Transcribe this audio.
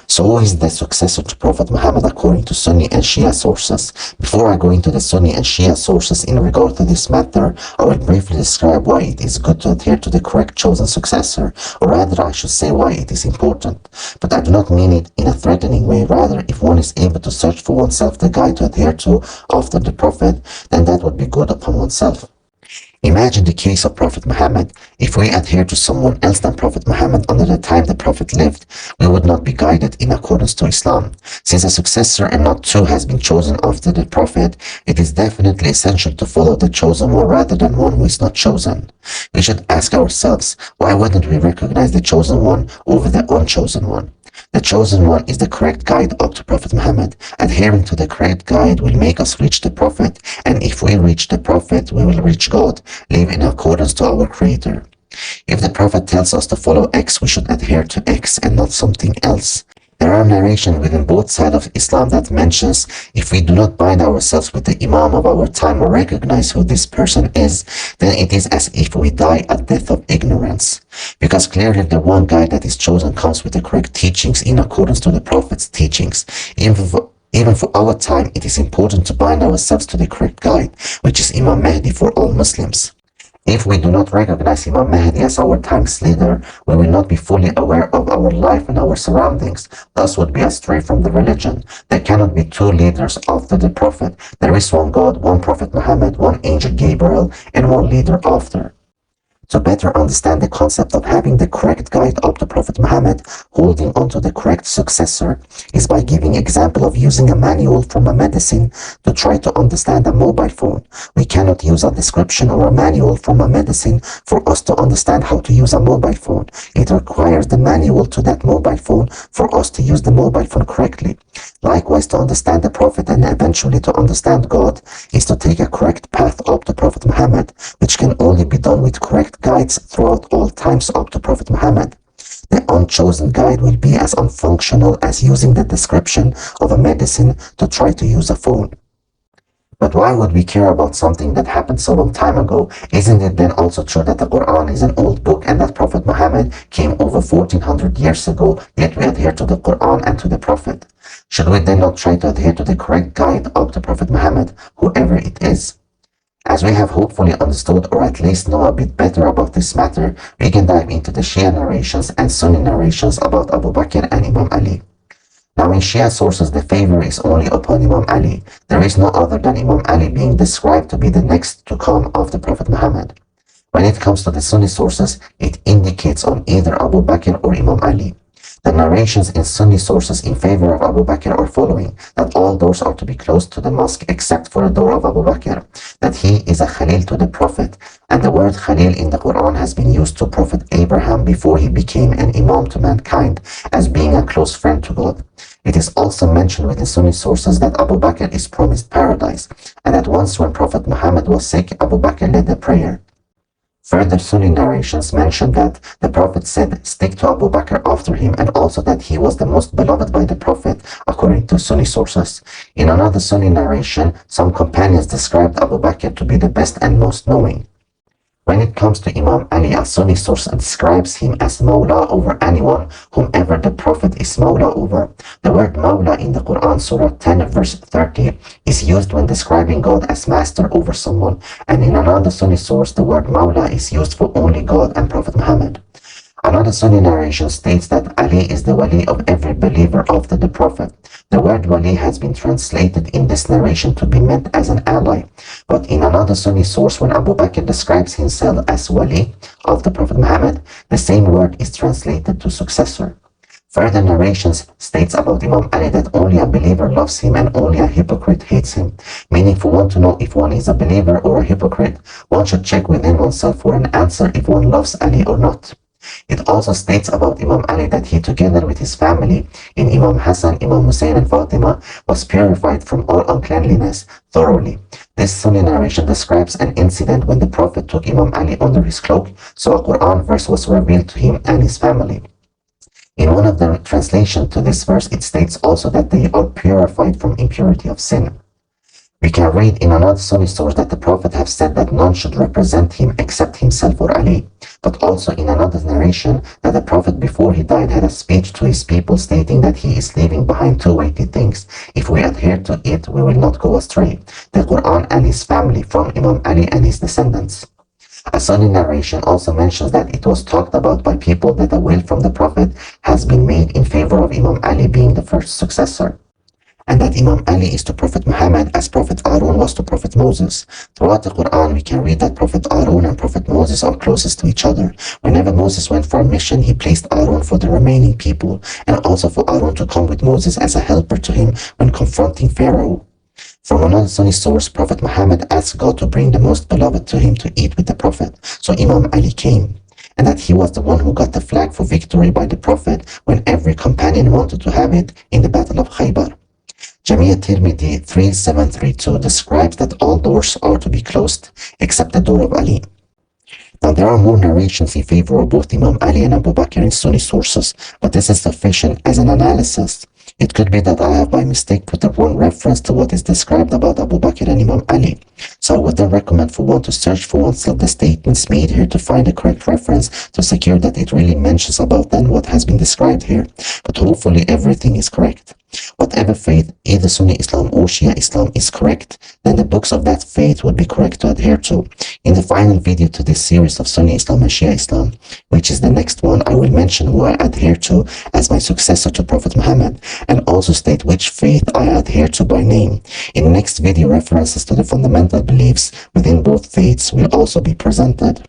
So who is the successor to Prophet Muhammad according to Sunni and Shia sources? Before I go into the Sunni and Shia sources in regard to this matter, I will briefly describe why it is good to adhere to the correct chosen successor, or rather I should say why it is important. But I do not mean it in a threatening way, rather if one is able to search for oneself the guide to adhere to after the Prophet, then that would be good upon oneself. Imagine the case of Prophet Muhammad. If we adhere to someone else than Prophet Muhammad under the time the Prophet lived, we would not be guided in accordance to Islam. Since a successor and not two has been chosen after the Prophet, it is definitely essential to follow the chosen one rather than one who is not chosen. We should ask ourselves, why wouldn't we recognize the chosen one over the unchosen one? The chosen one is the correct guide up to Prophet Muhammad. Adhering to the correct guide will make us reach the Prophet, and if we reach the Prophet, we will reach God, live in accordance to our Creator. If the Prophet tells us to follow X, we should adhere to X and not something else. There are narrations within both sides of Islam that mentions if we do not bind ourselves with the Imam of our time or recognize who this person is, then it is as if we die a death of ignorance. Because clearly the one guide that is chosen comes with the correct teachings in accordance to the Prophet's teachings. Even for our time, it is important to bind ourselves to the correct guide, which is Imam Mahdi for all Muslims. If we do not recognize Imam Mahdi as our time's leader, we will not be fully aware of our life and our surroundings, thus would be astray from the religion. There cannot be two leaders after the Prophet. There is one God, one Prophet Muhammad, one angel Gabriel, and one leader after. To better understand the concept of having the correct guide up to Prophet Muhammad, holding onto the correct successor is by giving example of using a manual from a medicine to try to understand a mobile phone. We cannot use a description or a manual from a medicine for us to understand how to use a mobile phone. It requires the manual to that mobile phone for us to use the mobile phone correctly. Likewise, to understand the Prophet and eventually to understand God is to take a correct path up to Prophet Muhammad, which can only be done with correct guides throughout all times up to Prophet Muhammad. The unchosen guide will be as unfunctional as using the description of a medicine to try to use a phone. But why would we care about something that happened so long time ago? Isn't it then also true that the Quran is an old book and that Prophet Muhammad came over 1400 years ago, yet we adhere to the Quran and to the Prophet? Should we then not try to adhere to the correct guide up to Prophet Muhammad, whoever it is? As we have hopefully understood or at least know a bit better about this matter, we can dive into the Shia narrations and Sunni narrations about Abu Bakr and Imam Ali. Now in Shia sources the favor is only upon Imam Ali. There is no other than Imam Ali being described to be the next to come after Prophet Muhammad. When it comes to the Sunni sources, it indicates on either Abu Bakr or Imam Ali. The narrations in Sunni sources in favor of Abu Bakr are following: that all doors are to be closed to the mosque except for the door of Abu Bakr, that he is a Khalil to the Prophet, and the word Khalil in the Quran has been used to Prophet Abraham before he became an Imam to mankind as being a close friend to God. It is also mentioned within Sunni sources that Abu Bakr is promised paradise, and that once when Prophet Muhammad was sick, Abu Bakr led the prayer. Further Sunni narrations mention that the Prophet said, "Stick to Abu Bakr after him," and also that he was the most beloved by the Prophet, according to Sunni sources. In another Sunni narration, some companions described Abu Bakr to be the best and most knowing. When it comes to Imam Ali, a Sunni source describes him as Mawla over anyone, whomever the Prophet is Mawla over. The word Mawla in the Quran, Surah 10, verse 30, is used when describing God as master over someone, and in another Sunni source, the word Mawla is used for only God and Prophet Muhammad. Another Sunni narration states that Ali is the wali of every believer after the Prophet. The word wali has been translated in this narration to be meant as an ally, but in another Sunni source, when Abu Bakr describes himself as wali of the Prophet Muhammad, the same word is translated to successor. Further narrations states about Imam Ali that only a believer loves him and only a hypocrite hates him, meaning for one to know if one is a believer or a hypocrite, one should check within oneself for an answer if one loves Ali or not. It also states about Imam Ali that he, together with his family, in Imam Hassan, Imam Hussein and Fatima, was purified from all uncleanliness thoroughly. This Sunni narration describes an incident when the Prophet took Imam Ali under his cloak, so a Quran verse was revealed to him and his family. In one of the translations to this verse, it states also that they are purified from impurity of sin. We can read in another Sunni source that the Prophet have said that none should represent him except himself or Ali, but also in another narration that the Prophet before he died had a speech to his people stating that he is leaving behind two weighty things. If we adhere to it, we will not go astray: the Quran and his family from Imam Ali and his descendants. A Sunni narration also mentions that it was talked about by people that a will from the Prophet has been made in favor of Imam Ali being the first successor, and that Imam Ali is to Prophet Muhammad as Prophet Aaron was to Prophet Moses. Throughout the Quran, we can read that Prophet Aaron and Prophet Moses are closest to each other. Whenever Moses went for a mission, he placed Aaron for the remaining people, and also for Aaron to come with Moses as a helper to him when confronting Pharaoh. From another Sunni source, Prophet Muhammad asked God to bring the most beloved to him to eat with the Prophet, so Imam Ali came, and that he was the one who got the flag for victory by the Prophet when every companion wanted to have it in the Battle of Khaybar. Jamia Tirmidhi 3732 describes that all doors are to be closed except the door of Ali. Now, there are more narrations in favor of both Imam Ali and Abu Bakr in Sunni sources, but this is sufficient as an analysis. It could be that I have by mistake put the wrong reference to what is described about Abu Bakr and Imam Ali. So I would then recommend for one to search for oneself the statements made here to find the correct reference to secure that it really mentions about then what has been described here. But hopefully everything is correct. Whatever faith, either Sunni Islam or Shia Islam, is correct, then the books of that faith would be correct to adhere to. In the final video to this series of Sunni Islam and Shia Islam, which is the next one, I will mention who I adhere to as my successor to Prophet Muhammad, and also state which faith I adhere to by name. In the next video, references to the fundamental beliefs within both faiths will also be presented.